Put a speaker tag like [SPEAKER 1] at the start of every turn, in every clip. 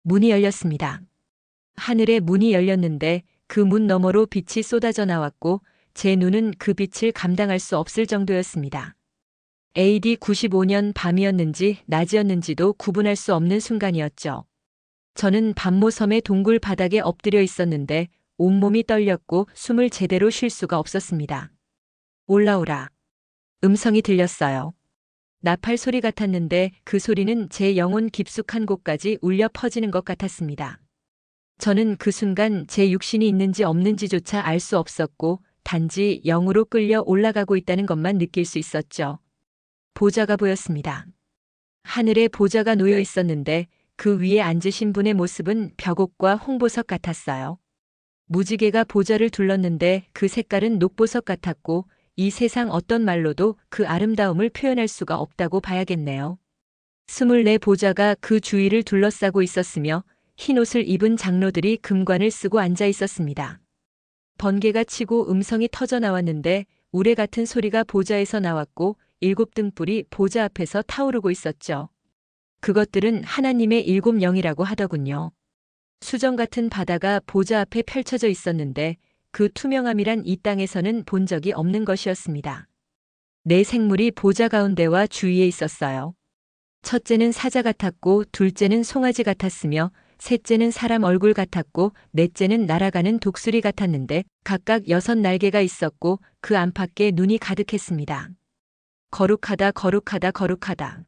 [SPEAKER 1] 문이 열렸습니다. 하늘에 문이 열렸는데 그 문 너머로 빛이 쏟아져 나왔고 제 눈은 그 빛을 감당할 수 없을 정도였습니다. AD 95년 밤이었는지 낮이었는지도 구분할 수 없는 순간이었죠. 저는 밤모섬의 동굴 바닥에 엎드려 있었는데 온몸이 떨렸고 숨을 제대로 쉴 수가 없었습니다. 올라오라. 음성이 들렸어요. 나팔 소리 같았는데 그 소리는 제 영혼 깊숙한 곳까지 울려 퍼지는 것 같았습니다. 저는 그 순간 제 육신이 있는지 없는지조차 알 수 없었고 단지 영으로 끌려 올라가고 있다는 것만 느낄 수 있었죠. 보좌가 보였습니다. 하늘에 보좌가 놓여 있었는데 그 위에 앉으신 분의 모습은 벽옥과 홍보석 같았어요. 무지개가 보좌를 둘렀는데 그 색깔은 녹보석 같았고 이 세상 어떤 말로도 그 아름다움을 표현할 수가 없다고 봐야겠네요. 24 보좌가 그 주위를 둘러싸고 있었으며 흰 옷을 입은 장로들이 금관을 쓰고 앉아 있었습니다. 번개가 치고 음성이 터져 나왔는데 우레 같은 소리가 보좌에서 나왔고 7 등불이 보좌 앞에서 타오르고 있었죠. 그것들은 하나님의 7 영이라고 하더군요. 수정 같은 바다가 보좌 앞에 펼쳐져 있었는데 그 투명함이란 이 땅에서는 본 적이 없는 것이었습니다. 4 생물이 보좌 가운데와 주위에 있었어요. 첫째는 사자 같았고 둘째는 송아지 같았으며 셋째는 사람 얼굴 같았고 넷째는 날아가는 독수리 같았는데 각각 6 날개가 있었고 그 안팎에 눈이 가득했습니다. 거룩하다 거룩하다 거룩하다.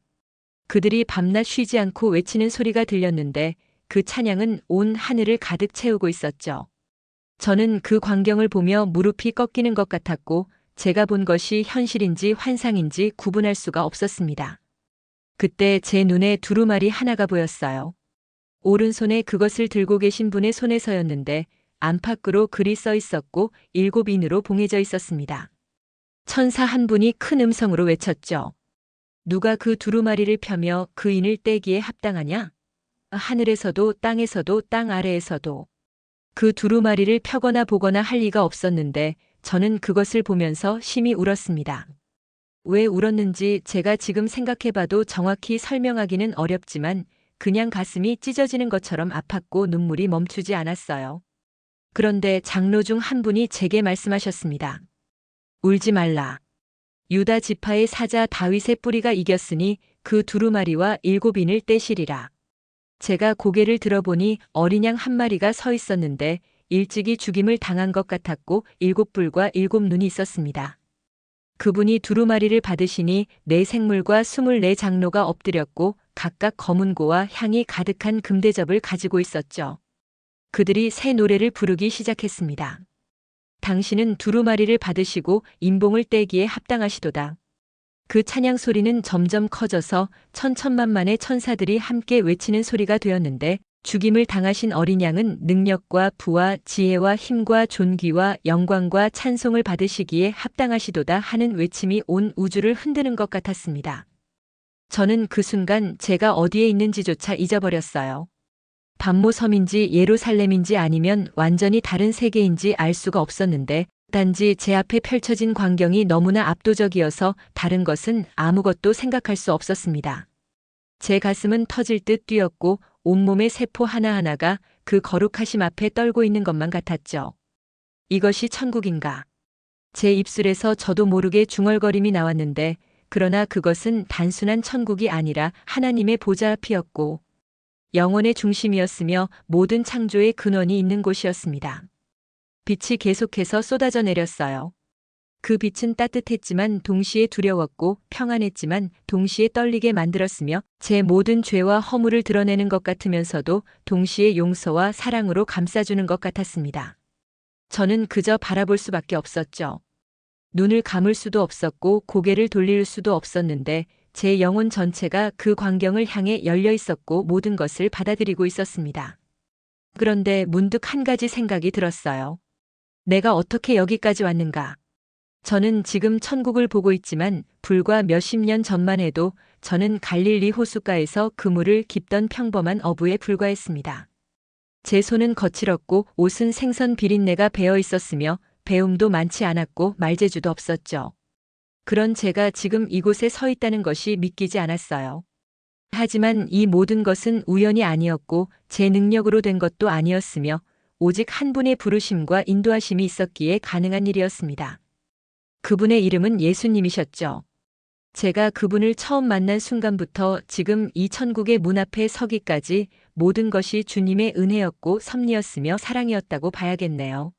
[SPEAKER 1] 그들이 밤낮 쉬지 않고 외치는 소리가 들렸는데 그 찬양은 온 하늘을 가득 채우고 있었죠. 저는 그 광경을 보며 무릎이 꺾이는 것 같았고 제가 본 것이 현실인지 환상인지 구분할 수가 없었습니다. 그때 제 눈에 두루마리 하나가 보였어요. 오른손에 그것을 들고 계신 분의 손에서였는데 안팎으로 글이 써 있었고 7 인으로 봉해져 있었습니다. 천사 한 분이 큰 음성으로 외쳤죠. 누가 그 두루마리를 펴며 그 인을 떼기에 합당하냐? 하늘에서도 땅에서도 땅 아래에서도. 그 두루마리를 펴거나 보거나 할 리가 없었는데 저는 그것을 보면서 심히 울었습니다. 왜 울었는지 제가 지금 생각해봐도 정확히 설명하기는 어렵지만 그냥 가슴이 찢어지는 것처럼 아팠고 눈물이 멈추지 않았어요. 그런데 장로 중 한 분이 제게 말씀하셨습니다. 울지 말라. 유다 지파의 사자 다윗의 뿌리가 이겼으니 그 두루마리와 7 인을 떼시리라. 제가 고개를 들어보니 어린 양 한 마리가 서 있었는데 일찍이 죽임을 당한 것 같았고 7 뿔과 7 눈이 있었습니다. 그분이 두루마리를 받으시니 4 생물과 24 장로가 엎드렸고 각각 검은 고와 향이 가득한 금대접을 가지고 있었죠. 그들이 새 노래를 부르기 시작했습니다. 당신은 두루마리를 받으시고 인봉을 떼기에 합당하시도다. 그 찬양 소리는 점점 커져서 천천만만의 천사들이 함께 외치는 소리가 되었는데 죽임을 당하신 어린 양은 능력과 부와 지혜와 힘과 존귀와 영광과 찬송을 받으시기에 합당하시도다 하는 외침이 온 우주를 흔드는 것 같았습니다. 저는 그 순간 제가 어디에 있는지조차 잊어버렸어요. 밤모섬인지 예루살렘인지 아니면 완전히 다른 세계인지 알 수가 없었는데 단지 제 앞에 펼쳐진 광경이 너무나 압도적이어서 다른 것은 아무것도 생각할 수 없었습니다. 제 가슴은 터질 듯 뛰었고 온몸의 세포 하나하나가 그 거룩하심 앞에 떨고 있는 것만 같았죠. 이것이 천국인가? 제 입술에서 저도 모르게 중얼거림이 나왔는데 그러나 그것은 단순한 천국이 아니라 하나님의 보좌 앞이었고 영혼의 중심이었으며 모든 창조의 근원이 있는 곳이었습니다. 빛이 계속해서 쏟아져 내렸어요. 그 빛은 따뜻했지만 동시에 두려웠고 평안했지만 동시에 떨리게 만들었으며 제 모든 죄와 허물을 드러내는 것 같으면서도 동시에 용서와 사랑으로 감싸주는 것 같았습니다. 저는 그저 바라볼 수밖에 없었죠. 눈을 감을 수도 없었고 고개를 돌릴 수도 없었는데 제 영혼 전체가 그 광경을 향해 열려 있었고 모든 것을 받아들이고 있었습니다. 그런데 문득 한 가지 생각이 들었어요. 내가 어떻게 여기까지 왔는가? 저는 지금 천국을 보고 있지만 불과 몇십 년 전만 해도 저는 갈릴리 호숫가에서 그물을 깁던 평범한 어부에 불과했습니다. 제 손은 거칠었고 옷은 생선 비린내가 배어 있었으며 배움도 많지 않았고 말재주도 없었죠. 그런 제가 지금 이곳에 서 있다는 것이 믿기지 않았어요. 하지만 이 모든 것은 우연이 아니었고 제 능력으로 된 것도 아니었으며 오직 한 분의 부르심과 인도하심이 있었기에 가능한 일이었습니다. 그분의 이름은 예수님이셨죠. 제가 그분을 처음 만난 순간부터 지금 이 천국의 문 앞에 서기까지 모든 것이 주님의 은혜였고 섭리였으며 사랑이었다고 봐야겠네요.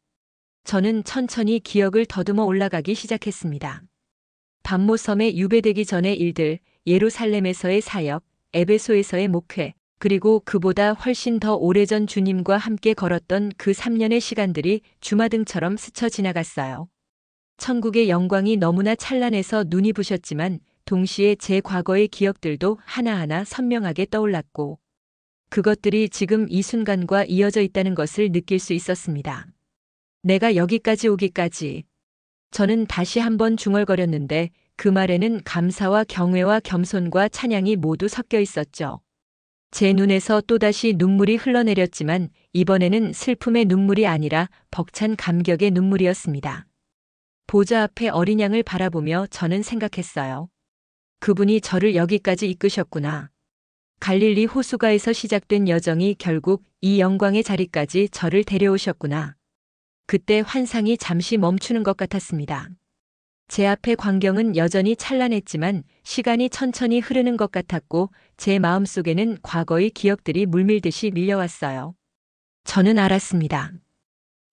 [SPEAKER 1] 저는 천천히 기억을 더듬어 올라가기 시작했습니다. 밤모섬에 유배되기 전의 일들, 예루살렘에서의 사역, 에베소에서의 목회, 그리고 그보다 훨씬 더 오래전 주님과 함께 걸었던 그 3년의 시간들이 주마등처럼 스쳐 지나갔어요. 천국의 영광이 너무나 찬란해서 눈이 부셨지만 동시에 제 과거의 기억들도 하나하나 선명하게 떠올랐고 그것들이 지금 이 순간과 이어져 있다는 것을 느낄 수 있었습니다. 내가 여기까지 오기까지. 저는 다시 한번 중얼거렸는데 그 말에는 감사와 경외와 겸손과 찬양이 모두 섞여 있었죠. 제 눈에서 또다시 눈물이 흘러내렸지만 이번에는 슬픔의 눈물이 아니라 벅찬 감격의 눈물이었습니다. 보좌 앞에 어린 양을 바라보며 저는 생각했어요. 그분이 저를 여기까지 이끄셨구나. 갈릴리 호수가에서 시작된 여정이 결국 이 영광의 자리까지 저를 데려오셨구나. 그때 환상이 잠시 멈추는 것 같았습니다. 제 앞의 광경은 여전히 찬란했지만 시간이 천천히 흐르는 것 같았고 제 마음속에는 과거의 기억들이 물밀듯이 밀려왔어요. 저는 알았습니다.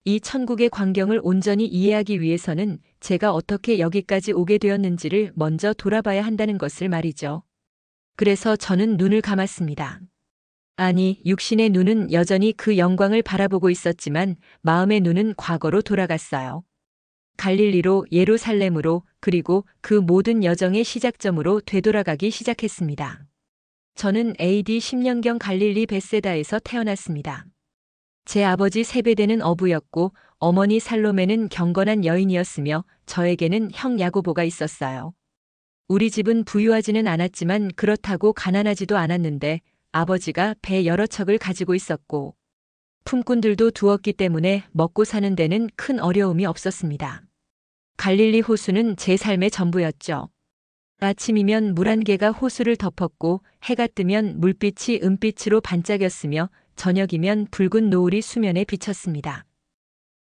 [SPEAKER 1] 이 천국의 광경을 온전히 이해하기 위해서는 제가 어떻게 여기까지 오게 되었는지를 먼저 돌아봐야 한다는 것을 말이죠. 그래서 저는 눈을 감았습니다. 아니, 육신의 눈은 여전히 그 영광을 바라보고 있었지만 마음의 눈은 과거로 돌아갔어요. 갈릴리로, 예루살렘으로, 그리고 그 모든 여정의 시작점으로 되돌아가기 시작했습니다. 저는 AD 10년경 갈릴리 벳세다에서 태어났습니다. 제 아버지 세베대는 어부였고 어머니 살로메는 경건한 여인이었으며 저에게는 형 야고보가 있었어요. 우리 집은 부유하지는 않았지만 그렇다고 가난하지도 않았는데 아버지가 배 여러 척을 가지고 있었고 품꾼들도 두었기 때문에 먹고 사는 데는 큰 어려움이 없었습니다. 갈릴리 호수는 제 삶의 전부였죠. 아침이면 물 한 개가 호수를 덮었고 해가 뜨면 물빛이 은빛으로 반짝였으며 저녁이면 붉은 노을이 수면에 비쳤습니다.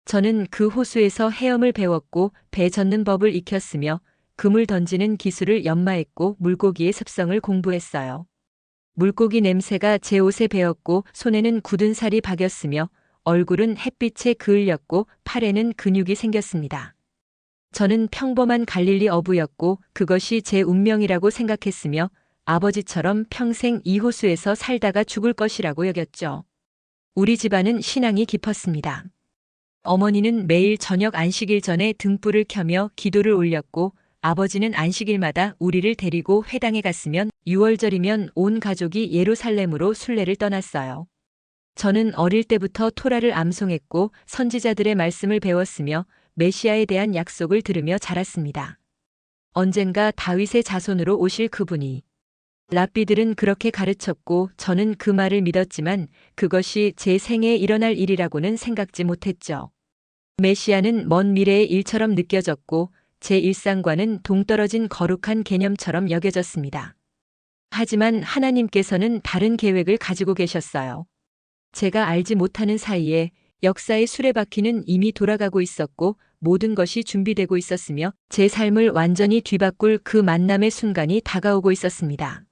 [SPEAKER 1] 저는 그 호수에서 헤엄을 배웠고 배 젓는 법을 익혔으며 그물 던지는 기술을 연마했고 물고기의 습성을 공부했어요. 물고기 냄새가 제 옷에 배었고 손에는 굳은 살이 박였으며 얼굴은 햇빛에 그을렸고 팔에는 근육이 생겼습니다. 저는 평범한 갈릴리 어부였고 그것이 제 운명이라고 생각했으며 아버지처럼 평생 이 호수에서 살다가 죽을 것이라고 여겼죠. 우리 집안은 신앙이 깊었습니다. 어머니는 매일 저녁 안식일 전에 등불을 켜며 기도를 올렸고 아버지는 안식일마다 우리를 데리고 회당에 갔으면 6월절이면 온 가족이 예루살렘으로 순례를 떠났어요. 저는 어릴 때부터 토라를 암송했고 선지자들의 말씀을 배웠으며 메시아에 대한 약속을 들으며 자랐습니다. 언젠가 다윗의 자손으로 오실 그분이. 랍비들은 그렇게 가르쳤고 저는 그 말을 믿었지만 그것이 제 생애에 일어날 일이라고는 생각지 못했죠. 메시아는 먼 미래의 일처럼 느껴졌고 제 일상과는 동떨어진 거룩한 개념처럼 여겨졌습니다. 하지만 하나님께서는 다른 계획을 가지고 계셨어요. 제가 알지 못하는 사이에 역사의 수레바퀴는 이미 돌아가고 있었고 모든 것이 준비되고 있었으며 제 삶을 완전히 뒤바꿀 그 만남의 순간이 다가오고 있었습니다.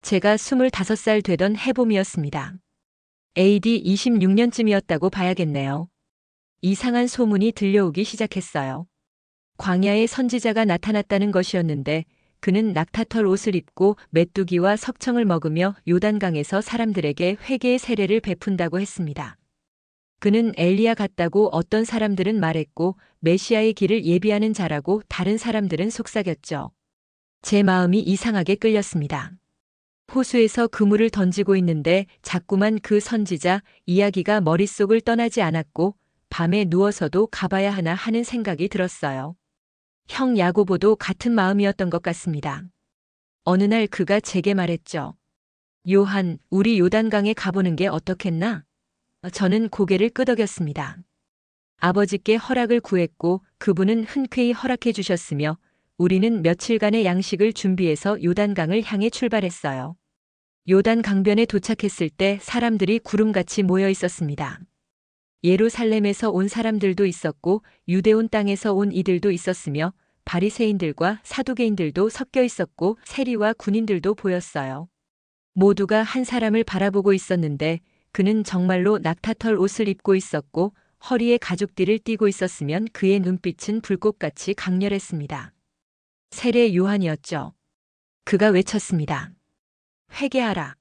[SPEAKER 1] 제가 25살 되던 해봄이었습니다. AD 26년쯤이었다고 봐야겠네요. 이상한 소문이 들려오기 시작했어요. 광야에 선지자가 나타났다는 것이었는데 그는 낙타털 옷을 입고 메뚜기와 석청을 먹으며 요단강에서 사람들에게 회개의 세례를 베푼다고 했습니다. 그는 엘리야 같다고 어떤 사람들은 말했고 메시아의 길을 예비하는 자라고 다른 사람들은 속삭였죠. 제 마음이 이상하게 끌렸습니다. 호수에서 그물을 던지고 있는데 자꾸만 그 선지자 이야기가 머릿속을 떠나지 않았고 밤에 누워서도 가봐야 하나 하는 생각이 들었어요. 형 야고보도 같은 마음이었던 것 같습니다. 어느 날 그가 제게 말했죠. 요한, 우리 요단강에 가보는 게 어떻겠나? 저는 고개를 끄덕였습니다. 아버지께 허락을 구했고 그분은 흔쾌히 허락해 주셨으며 우리는 며칠간의 양식을 준비해서 요단강을 향해 출발했어요. 요단 강변에 도착했을 때 사람들이 구름같이 모여 있었습니다. 예루살렘에서 온 사람들도 있었고 유대온 땅에서 온 이들도 있었으며 바리새인들과 사두개인들도 섞여 있었고 세리와 군인들도 보였어요. 모두가 한 사람을 바라보고 있었는데 그는 정말로 낙타털 옷을 입고 있었고 허리에 가죽띠를 띠고 있었으면 그의 눈빛은 불꽃같이 강렬했습니다. 세례 요한이었죠. 그가 외쳤습니다. 회개하라.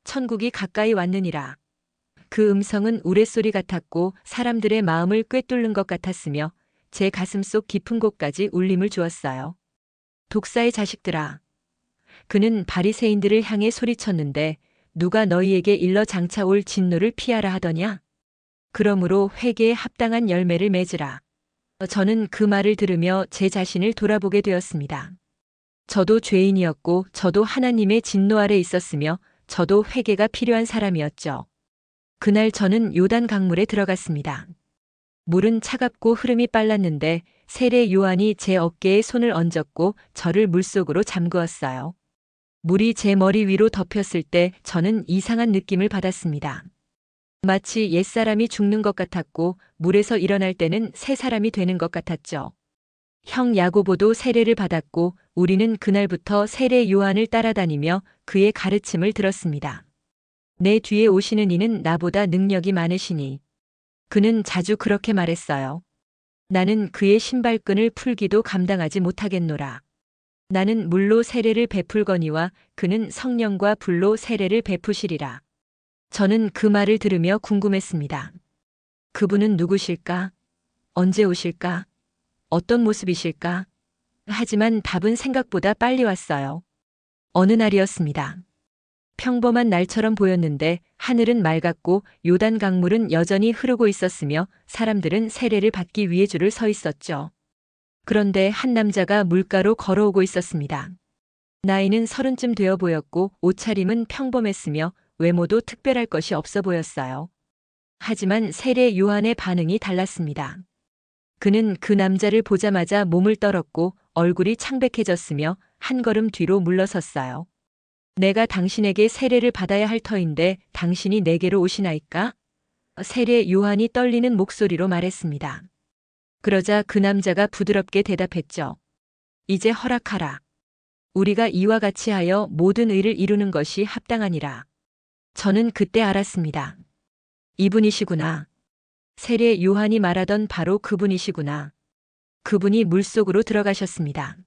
[SPEAKER 1] 천국이 가까이 왔느니라. 그 음성은 우레소리 같았고 사람들의 마음을 꿰뚫는 것 같았으며 제 가슴속 깊은 곳까지 울림을 주었어요. 독사의 자식들아. 그는 바리새인들을 향해 소리쳤는데 누가 너희에게 일러 장차 올 진노를 피하라 하더냐? 그러므로 회개에 합당한 열매를 맺으라. 저는 그 말을 들으며 제 자신을 돌아보게 되었습니다. 저도 죄인이었고 저도 하나님의 진노 아래 있었으며 저도 회개가 필요한 사람이었죠. 그날 저는 요단 강물에 들어갔습니다. 물은 차갑고 흐름이 빨랐는데 세례 요한이 제 어깨에 손을 얹었고 저를 물속으로 잠그었어요. 물이 제 머리 위로 덮였을 때 저는 이상한 느낌을 받았습니다. 마치 옛사람이 죽는 것 같았고 물에서 일어날 때는 새 사람이 되는 것 같았죠. 형 야고보도 세례를 받았고 우리는 그날부터 세례 요한을 따라다니며 그의 가르침을 들었습니다. 내 뒤에 오시는 이는 나보다 능력이 많으시니. 그는 자주 그렇게 말했어요. 나는 그의 신발끈을 풀기도 감당하지 못하겠노라. 나는 물로 세례를 베풀거니와 그는 성령과 불로 세례를 베푸시리라. 저는 그 말을 들으며 궁금했습니다. 그분은 누구실까? 언제 오실까? 어떤 모습이실까? 하지만 답은 생각보다 빨리 왔어요. 어느 날이었습니다. 평범한 날처럼 보였는데 하늘은 맑았고 요단 강물은 여전히 흐르고 있었으며 사람들은 세례를 받기 위해 줄을 서 있었죠. 그런데 한 남자가 물가로 걸어오고 있었습니다. 나이는 30쯤 되어 보였고 옷차림은 평범했으며 외모도 특별할 것이 없어 보였어요. 하지만 세례 요한의 반응이 달랐습니다. 그는 그 남자를 보자마자 몸을 떨었고 얼굴이 창백해졌으며 한 걸음 뒤로 물러섰어요. 내가 당신에게 세례를 받아야 할 터인데 당신이 내게로 오시나이까? 세례 요한이 떨리는 목소리로 말했습니다. 그러자 그 남자가 부드럽게 대답했죠. 이제 허락하라. 우리가 이와 같이 하여 모든 의를 이루는 것이 합당하니라. 저는 그때 알았습니다. 이분이시구나. 세례 요한이 말하던 바로 그분이시구나. 그분이 물속으로 들어가셨습니다.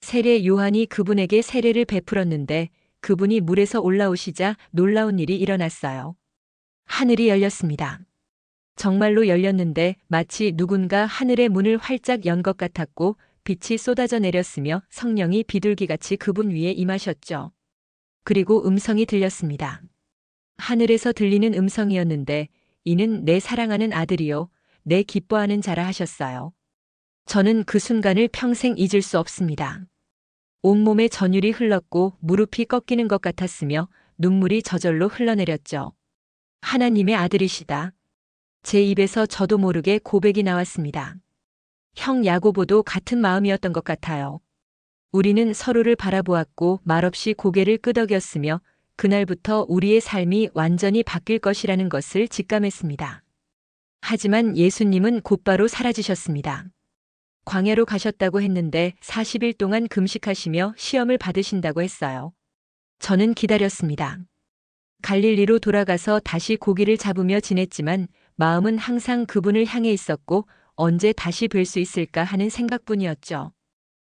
[SPEAKER 1] 세례 요한이 그분에게 세례를 베풀었는데 그분이 물에서 올라오시자 놀라운 일이 일어났어요. 하늘이 열렸습니다. 정말로 열렸는데 마치 누군가 하늘의 문을 활짝 연 것 같았고 빛이 쏟아져 내렸으며 성령이 비둘기같이 그분 위에 임하셨죠. 그리고 음성이 들렸습니다. 하늘에서 들리는 음성이었는데 이는 내 사랑하는 아들이요 내 기뻐하는 자라 하셨어요. 저는 그 순간을 평생 잊을 수 없습니다. 온몸에 전율이 흘렀고 무릎이 꺾이는 것 같았으며 눈물이 저절로 흘러내렸죠. 하나님의 아들이시다. 제 입에서 저도 모르게 고백이 나왔습니다. 형 야고보도 같은 마음이었던 것 같아요. 우리는 서로를 바라보았고 말없이 고개를 끄덕였으며 그날부터 우리의 삶이 완전히 바뀔 것이라는 것을 직감했습니다. 하지만 예수님은 곧바로 사라지셨습니다. 광야로 가셨다고 했는데 40일 동안 금식하시며 시험을 받으신다고 했어요. 저는 기다렸습니다. 갈릴리로 돌아가서 다시 고기를 잡으며 지냈지만 마음은 항상 그분을 향해 있었고 언제 다시 뵐 수 있을까 하는 생각뿐이었죠.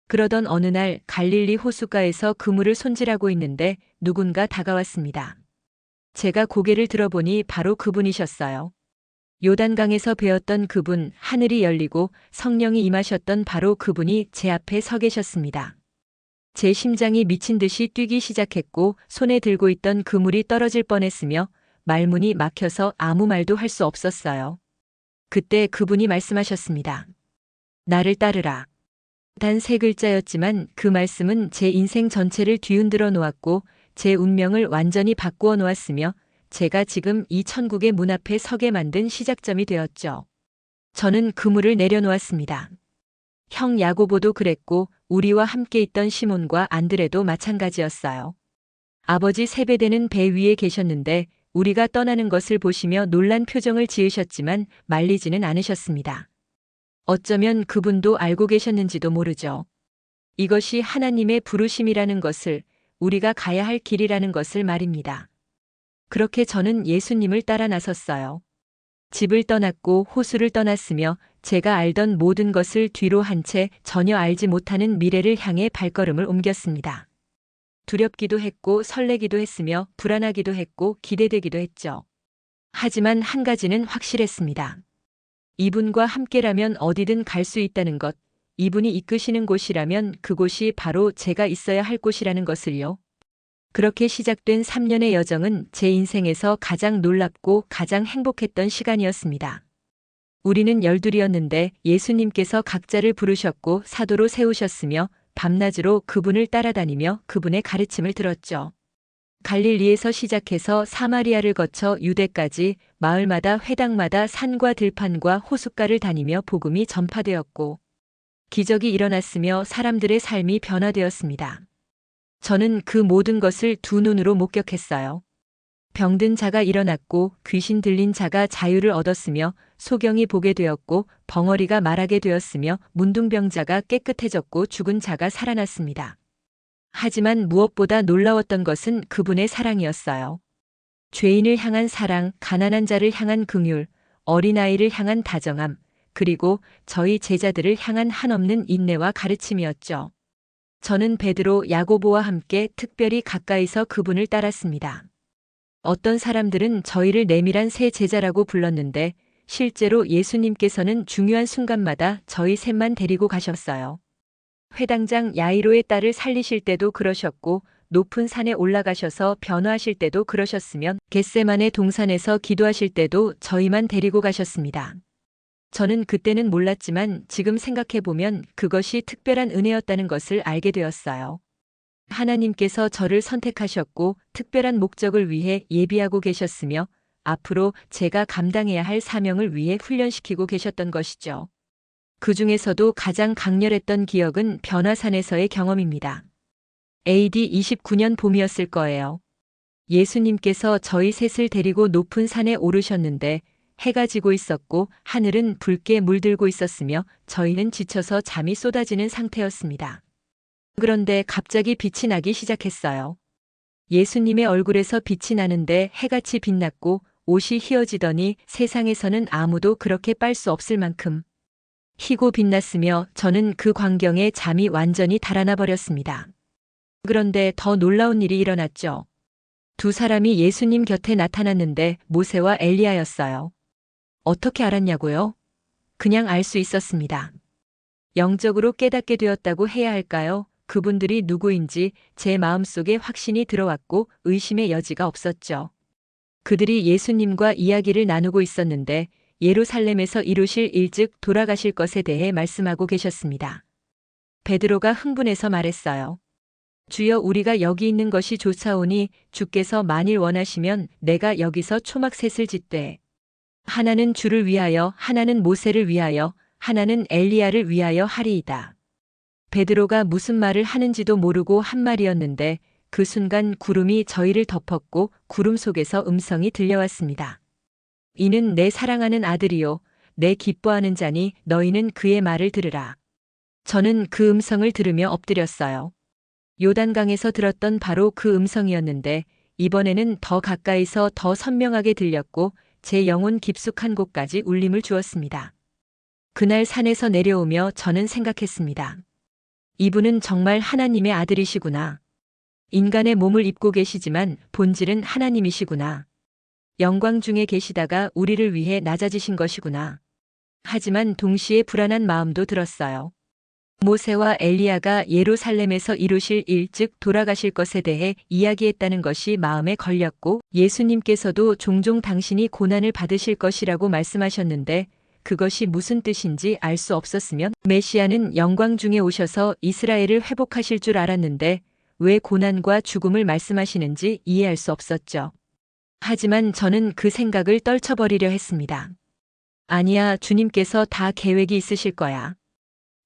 [SPEAKER 1] 그러던 어느 날 갈릴리 호숫가에서 그물을 손질하고 있는데 누군가 다가왔습니다. 제가 고개를 들어보니 바로 그분이셨어요. 요단강에서 배웠던 그분, 하늘이 열리고 성령이 임하셨던 바로 그분이 제 앞에 서 계셨습니다. 제 심장이 미친 듯이 뛰기 시작했고 손에 들고 있던 그물이 떨어질 뻔했으며 말문이 막혀서 아무 말도 할 수 없었어요. 그때 그분이 말씀하셨습니다. 나를 따르라. 단 3글자였지만 그 말씀은 제 인생 전체를 뒤흔들어 놓았고 제 운명을 완전히 바꾸어 놓았으며 제가 지금 이 천국의 문 앞에 서게 만든 시작점이 되었죠. 저는 그물을 내려놓았습니다. 형 야고보도 그랬고 우리와 함께 있던 시몬과 안드레도 마찬가지였어요. 아버지 세배되는 배 위에 계셨는데 우리가 떠나는 것을 보시며 놀란 표정을 지으셨지만 말리지는 않으셨습니다. 어쩌면 그분도 알고 계셨는지도 모르죠. 이것이 하나님의 부르심이라는 것을, 우리가 가야 할 길이라는 것을 말입니다. 그렇게 저는 예수님을 따라 나섰어요. 집을 떠났고 호수를 떠났으며 제가 알던 모든 것을 뒤로 한 채 전혀 알지 못하는 미래를 향해 발걸음을 옮겼습니다. 두렵기도 했고 설레기도 했으며 불안하기도 했고 기대되기도 했죠. 하지만 한 가지는 확실했습니다. 이분과 함께라면 어디든 갈 수 있다는 것, 이분이 이끄시는 곳이라면 그곳이 바로 제가 있어야 할 곳이라는 것을요. 그렇게 시작된 3년의 여정은 제 인생에서 가장 놀랍고 가장 행복했던 시간이었습니다. 우리는 12이었는데 예수님께서 각자를 부르셨고 사도로 세우셨으며 밤낮으로 그분을 따라다니며 그분의 가르침을 들었죠. 갈릴리에서 시작해서 사마리아를 거쳐 유대까지 마을마다 회당마다 산과 들판과 호숫가를 다니며 복음이 전파되었고 기적이 일어났으며 사람들의 삶이 변화되었습니다. 저는 그 모든 것을 두 눈으로 목격했어요. 병든 자가 일어났고 귀신 들린 자가 자유를 얻었으며 소경이 보게 되었고 벙어리가 말하게 되었으며 문둥병자가 깨끗해졌고 죽은 자가 살아났습니다. 하지만 무엇보다 놀라웠던 것은 그분의 사랑이었어요. 죄인을 향한 사랑, 가난한 자를 향한 긍휼, 어린아이를 향한 다정함, 그리고 저희 제자들을 향한 한없는 인내와 가르침이었죠. 저는 베드로, 야고보와 함께 특별히 가까이서 그분을 따랐습니다. 어떤 사람들은 저희를 내밀한 새 제자라고 불렀는데 실제로 예수님께서는 중요한 순간마다 저희 셋만 데리고 가셨어요. 회당장 야이로의 딸을 살리실 때도 그러셨고 높은 산에 올라가셔서 변화하실 때도 그러셨으면 겟세마네 동산에서 기도하실 때도 저희만 데리고 가셨습니다. 저는 그때는 몰랐지만 지금 생각해보면 그것이 특별한 은혜였다는 것을 알게 되었어요. 하나님께서 저를 선택하셨고 특별한 목적을 위해 예비하고 계셨으며 앞으로 제가 감당해야 할 사명을 위해 훈련시키고 계셨던 것이죠. 그 중에서도 가장 강렬했던 기억은 변화산에서의 경험입니다. AD 29년 봄이었을 거예요. 예수님께서 저희 셋을 데리고 높은 산에 오르셨는데 해가 지고 있었고 하늘은 붉게 물들고 있었으며 저희는 지쳐서 잠이 쏟아지는 상태였습니다. 그런데 갑자기 빛이 나기 시작했어요. 예수님의 얼굴에서 빛이 나는데 해같이 빛났고 옷이 휘어지더니 세상에서는 아무도 그렇게 빨 수 없을 만큼 희고 빛났으며 저는 그 광경에 잠이 완전히 달아나 버렸습니다. 그런데 더 놀라운 일이 일어났죠. 두 사람이 예수님 곁에 나타났는데 모세와 엘리야였어요. 어떻게 알았냐고요? 그냥 알 수 있었습니다. 영적으로 깨닫게 되었다고 해야 할까요? 그분들이 누구인지 제 마음속에 확신이 들어왔고 의심의 여지가 없었죠. 그들이 예수님과 이야기를 나누고 있었는데 예루살렘에서 이루실 일즉 돌아가실 것에 대해 말씀하고 계셨습니다. 베드로가 흥분해서 말했어요. 주여, 우리가 여기 있는 것이 좋사오니 주께서 만일 원하시면 내가 여기서 초막셋을 짓되 하나는 주를 위하여 하나는 모세를 위하여 하나는 엘리야를 위하여 하리이다. 베드로가 무슨 말을 하는지도 모르고 한 말이었는데 그 순간 구름이 저희를 덮었고 구름 속에서 음성이 들려왔습니다. 이는 내 사랑하는 아들이요 내 기뻐하는 자니 너희는 그의 말을 들으라. 저는 그 음성을 들으며 엎드렸어요. 요단강에서 들었던 바로 그 음성이었는데 이번에는 더 가까이서 더 선명하게 들렸고 제 영혼 깊숙한 곳까지 울림을 주었습니다. 그날 산에서 내려오며 저는 생각했습니다. 이분은 정말 하나님의 아들이시구나. 인간의 몸을 입고 계시지만 본질은 하나님이시구나. 영광 중에 계시다가 우리를 위해 낮아지신 것이구나. 하지만 동시에 불안한 마음도 들었어요. 모세와 엘리야가 예루살렘에서 이루실 일, 즉 돌아가실 것에 대해 이야기했다는 것이 마음에 걸렸고 예수님께서도 종종 당신이 고난을 받으실 것이라고 말씀하셨는데 그것이 무슨 뜻인지 알 수 없었으면 메시아는 영광 중에 오셔서 이스라엘을 회복하실 줄 알았는데 왜 고난과 죽음을 말씀하시는지 이해할 수 없었죠. 하지만 저는 그 생각을 떨쳐버리려 했습니다. 아니야, 주님께서 다 계획이 있으실 거야.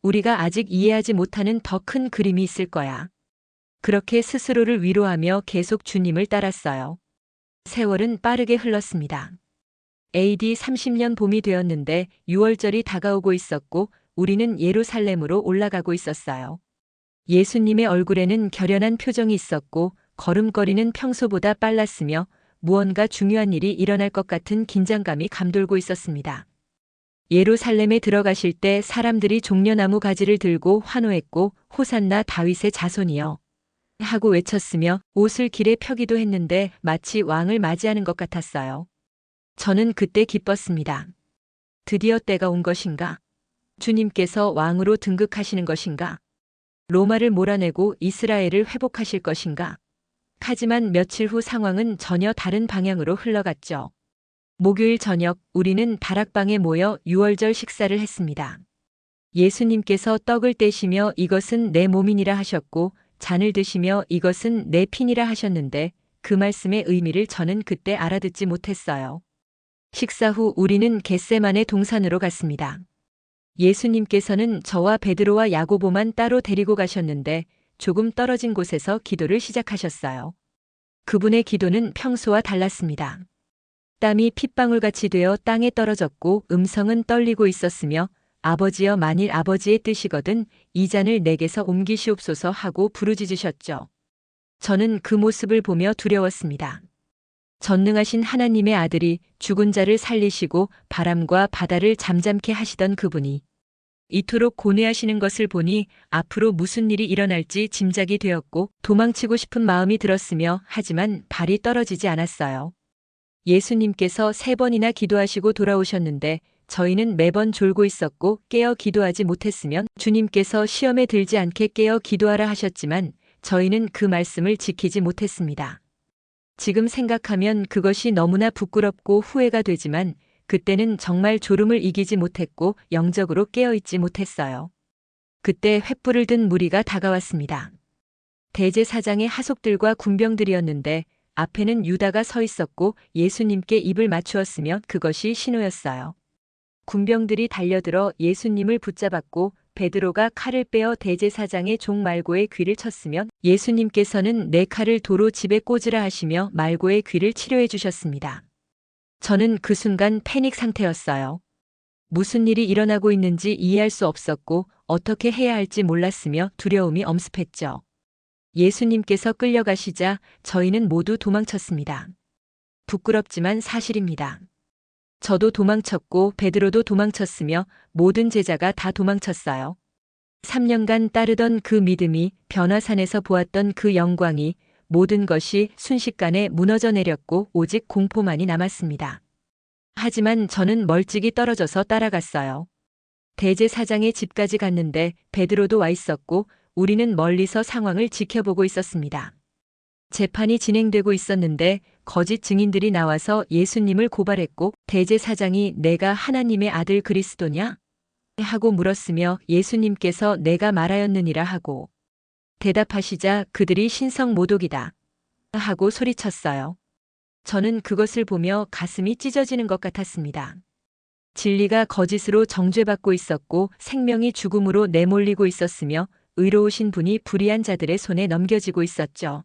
[SPEAKER 1] 우리가 아직 이해하지 못하는 더 큰 그림이 있을 거야. 그렇게 스스로를 위로하며 계속 주님을 따랐어요. 세월은 빠르게 흘렀습니다. AD 30년 봄이 되었는데 6월절이 다가오고 있었고 우리는 예루살렘으로 올라가고 있었어요. 예수님의 얼굴에는 결연한 표정이 있었고 걸음걸이는 평소보다 빨랐으며 무언가 중요한 일이 일어날 것 같은 긴장감이 감돌고 있었습니다. 예루살렘에 들어가실 때 사람들이 종려나무 가지를 들고 환호했고 호산나 다윗의 자손이여 하고 외쳤으며 옷을 길에 펴기도 했는데 마치 왕을 맞이하는 것 같았어요. 저는 그때 기뻤습니다. 드디어 때가 온 것인가? 주님께서 왕으로 등극하시는 것인가? 로마를 몰아내고 이스라엘을 회복하실 것인가? 하지만 며칠 후 상황은 전혀 다른 방향으로 흘러갔죠. 목요일 저녁 우리는 다락방에 모여 유월절 식사를 했습니다. 예수님께서 떡을 떼시며 이것은 내 몸이니라 하셨고 잔을 드시며 이것은 내 피니라 하셨는데 그 말씀의 의미를 저는 그때 알아듣지 못했어요. 식사 후 우리는 겟세마네 동산으로 갔습니다. 예수님께서는 저와 베드로와 야고보만 따로 데리고 가셨는데 조금 떨어진 곳에서 기도를 시작하셨어요. 그분의 기도는 평소와 달랐습니다. 땀이 핏방울같이 되어 땅에 떨어졌고 음성은 떨리고 있었으며 아버지여 만일 아버지의 뜻이거든 이 잔을 내게서 옮기시옵소서 하고 부르짖으셨죠. 저는 그 모습을 보며 두려웠습니다. 전능하신 하나님의 아들이 죽은 자를 살리시고 바람과 바다를 잠잠케 하시던 그분이 이토록 고뇌하시는 것을 보니 앞으로 무슨 일이 일어날지 짐작이 되었고 도망치고 싶은 마음이 들었으며 하지만 발이 떨어지지 않았어요. 예수님께서 3번이나 기도하시고 돌아오셨는데 저희는 매번 졸고 있었고 깨어 기도하지 못했으면 주님께서 시험에 들지 않게 깨어 기도하라 하셨지만 저희는 그 말씀을 지키지 못했습니다. 지금 생각하면 그것이 너무나 부끄럽고 후회가 되지만 그때는 정말 졸음을 이기지 못했고 영적으로 깨어있지 못했어요. 그때 횃불을 든 무리가 다가왔습니다. 대제사장의 하속들과 군병들이었는데 앞에는 유다가 서 있었고 예수님께 입을 맞추었으며 그것이 신호였어요. 군병들이 달려들어 예수님을 붙잡았고 베드로가 칼을 빼어 대제사장의 종 말고의 귀를 쳤으며 예수님께서는 내 칼을 도로 집에 꽂으라 하시며 말고의 귀를 치료해 주셨습니다. 저는 그 순간 패닉 상태였어요. 무슨 일이 일어나고 있는지 이해할 수 없었고 어떻게 해야 할지 몰랐으며 두려움이 엄습했죠. 예수님께서 끌려가시자 저희는 모두 도망쳤습니다. 부끄럽지만 사실입니다. 저도 도망쳤고 베드로도 도망쳤으며 모든 제자가 다 도망쳤어요. 3년간 따르던 그 믿음이 변화산에서 보았던 그 영광이 모든 것이 순식간에 무너져 내렸고 오직 공포만이 남았습니다. 하지만 저는 멀찍이 떨어져서 따라갔어요. 대제사장의 집까지 갔는데 베드로도 와 있었고 우리는 멀리서 상황을 지켜보고 있었습니다. 재판이 진행되고 있었는데 거짓 증인들이 나와서 예수님을 고발했고 대제사장이 내가 하나님의 아들 그리스도냐? 하고 물었으며 예수님께서 내가 말하였느니라 하고 대답하시자 그들이 신성모독이다 하고 소리쳤어요. 저는 그것을 보며 가슴이 찢어지는 것 같았습니다. 진리가 거짓으로 정죄받고 있었고 생명이 죽음으로 내몰리고 있었으며 의로우신 분이 불의한 자들의 손에 넘겨지고 있었죠.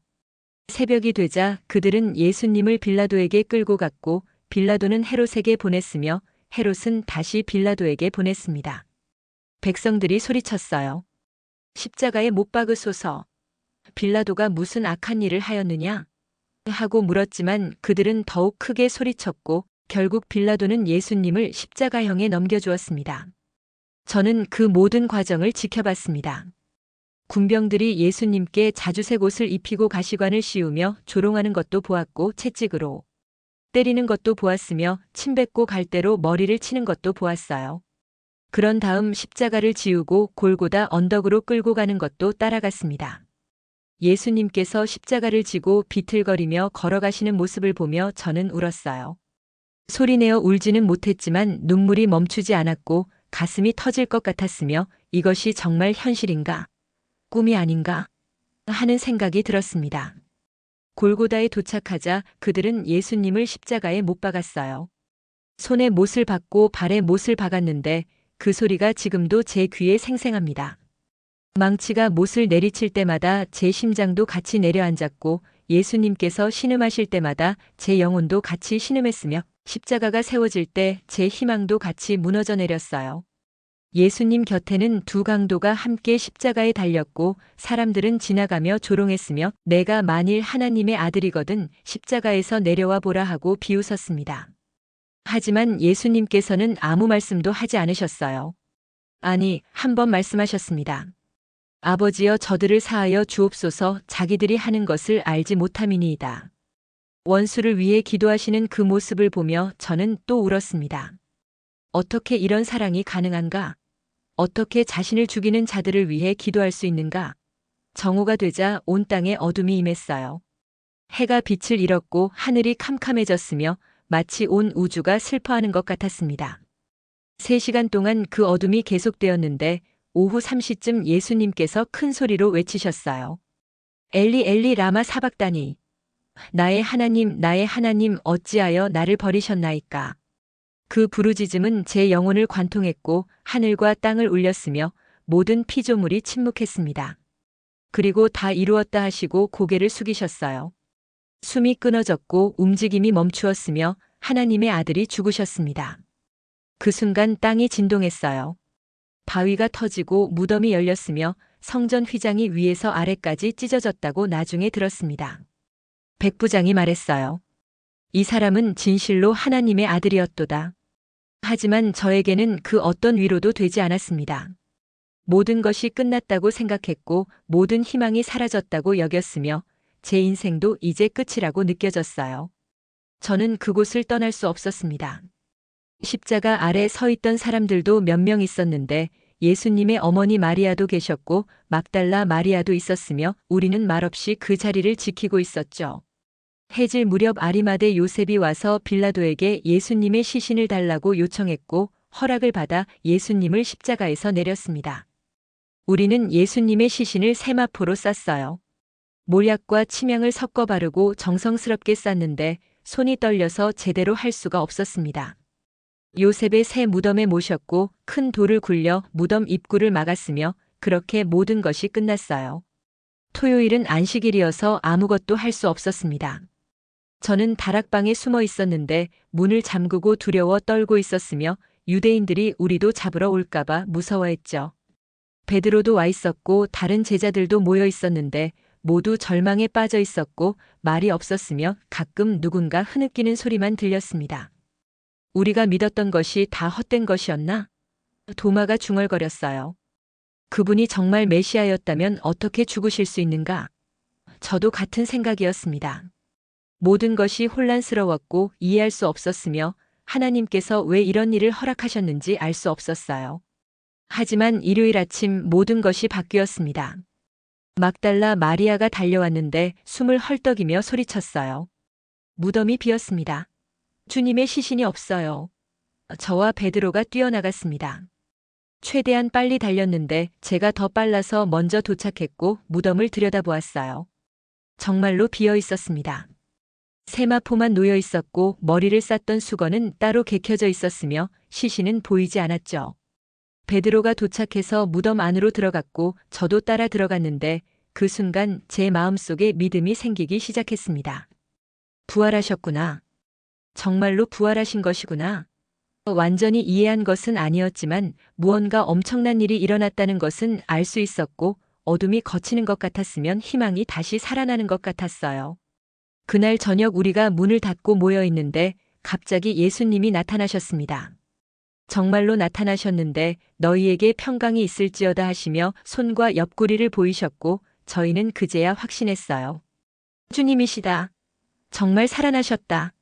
[SPEAKER 1] 새벽이 되자 그들은 예수님을 빌라도에게 끌고 갔고 빌라도는 헤롯에게 보냈으며 헤롯은 다시 빌라도에게 보냈습니다. 백성들이 소리쳤어요. 십자가에 못 박으소서. 빌라도가 무슨 악한 일을 하였느냐? 하고 물었지만 그들은 더욱 크게 소리쳤고 결국 빌라도는 예수님을 십자가형에 넘겨주었습니다. 저는 그 모든 과정을 지켜봤습니다. 군병들이 예수님께 자주색 옷을 입히고 가시관을 씌우며 조롱하는 것도 보았고 채찍으로 때리는 것도 보았으며 침뱉고 갈대로 머리를 치는 것도 보았어요. 그런 다음 십자가를 지우고 골고다 언덕으로 끌고 가는 것도 따라갔습니다. 예수님께서 십자가를 지고 비틀거리며 걸어가시는 모습을 보며 저는 울었어요. 소리내어 울지는 못했지만 눈물이 멈추지 않았고 가슴이 터질 것 같았으며 이것이 정말 현실인가? 꿈이 아닌가? 하는 생각이 들었습니다. 골고다에 도착하자 그들은 예수님을 십자가에 못 박았어요. 손에 못을 박고 발에 못을 박았는데 그 소리가 지금도 제 귀에 생생합니다. 망치가 못을 내리칠 때마다 제 심장도 같이 내려앉았고 예수님께서 신음하실 때마다 제 영혼도 같이 신음했으며 십자가가 세워질 때 제 희망도 같이 무너져 내렸어요. 예수님 곁에는 두 강도가 함께 십자가에 달렸고 사람들은 지나가며 조롱했으며 내가 만일 하나님의 아들이거든 십자가에서 내려와 보라 하고 비웃었습니다. 하지만 예수님께서는 아무 말씀도 하지 않으셨어요. 아니, 한 번 말씀하셨습니다. 아버지여 저들을 사하여 주옵소서 자기들이 하는 것을 알지 못함이니이다. 원수를 위해 기도하시는 그 모습을 보며 저는 또 울었습니다. 어떻게 이런 사랑이 가능한가? 어떻게 자신을 죽이는 자들을 위해 기도할 수 있는가? 정오가 되자 온 땅에 어둠이 임했어요. 해가 빛을 잃었고 하늘이 캄캄해졌으며 마치 온 우주가 슬퍼하는 것 같았습니다. 3시간 동안 그 어둠이 계속되었는데 오후 3시쯤 예수님께서 큰 소리로 외치셨어요. 엘리 엘리 라마 사박다니. 나의 하나님 어찌하여 나를 버리셨나이까. 그 부르짖음은 제 영혼을 관통했고 하늘과 땅을 울렸으며 모든 피조물이 침묵했습니다. 그리고 다 이루었다 하시고 고개를 숙이셨어요. 숨이 끊어졌고 움직임이 멈추었으며 하나님의 아들이 죽으셨습니다. 그 순간 땅이 진동했어요. 바위가 터지고 무덤이 열렸으며 성전 휘장이 위에서 아래까지 찢어졌다고 나중에 들었습니다. 백부장이 말했어요. 이 사람은 진실로 하나님의 아들이었도다. 하지만 저에게는 그 어떤 위로도 되지 않았습니다. 모든 것이 끝났다고 생각했고 모든 희망이 사라졌다고 여겼으며 제 인생도 이제 끝이라고 느껴졌어요. 저는 그곳을 떠날 수 없었습니다. 십자가 아래 서 있던 사람들도 몇 명 있었는데 예수님의 어머니 마리아도 계셨고 막달라 마리아도 있었으며 우리는 말없이 그 자리를 지키고 있었죠. 해질 무렵 아리마대 요셉이 와서 빌라도에게 예수님의 시신을 달라고 요청했고 허락을 받아 예수님을 십자가에서 내렸습니다. 우리는 예수님의 시신을 세마포로 쌌어요. 몰약과 침향을 섞어 바르고 정성스럽게 쌌는데 손이 떨려서 제대로 할 수가 없었습니다. 요셉의 새 무덤에 모셨고 큰 돌을 굴려 무덤 입구를 막았으며 그렇게 모든 것이 끝났어요. 토요일은 안식일이어서 아무것도 할 수 없었습니다. 저는 다락방에 숨어 있었는데 문을 잠그고 두려워 떨고 있었으며 유대인들이 우리도 잡으러 올까봐 무서워했죠. 베드로도 와 있었고 다른 제자들도 모여 있었는데 모두 절망에 빠져 있었고 말이 없었으며 가끔 누군가 흐느끼는 소리만 들렸습니다. 우리가 믿었던 것이 다 헛된 것이었나? 도마가 중얼거렸어요. 그분이 정말 메시아였다면 어떻게 죽으실 수 있는가? 저도 같은 생각이었습니다. 모든 것이 혼란스러웠고 이해할 수 없었으며 하나님께서 왜 이런 일을 허락하셨는지 알 수 없었어요. 하지만 일요일 아침 모든 것이 바뀌었습니다. 막달라 마리아가 달려왔는데 숨을 헐떡이며 소리쳤어요. 무덤이 비었습니다. 주님의 시신이 없어요. 저와 베드로가 뛰어나갔습니다. 최대한 빨리 달렸는데 제가 더 빨라서 먼저 도착했고 무덤을 들여다보았어요. 정말로 비어 있었습니다. 세마포만 놓여 있었고 머리를 쌌던 수건은 따로 개켜져 있었으며 시신은 보이지 않았죠. 베드로가 도착해서 무덤 안으로 들어갔고 저도 따라 들어갔는데 그 순간 제 마음속에 믿음이 생기기 시작했습니다. 부활하셨구나. 정말로 부활하신 것이구나. 완전히 이해한 것은 아니었지만 무언가 엄청난 일이 일어났다는 것은 알 수 있었고 어둠이 걷히는 것 같았으면 희망이 다시 살아나는 것 같았어요. 그날 저녁 우리가 문을 닫고 모여 있는데 갑자기 예수님이 나타나셨습니다. 정말로 나타나셨는데 너희에게 평강이 있을지어다 하시며 손과 옆구리를 보이셨고 저희는 그제야 확신했어요. 주님이시다. 정말 살아나셨다.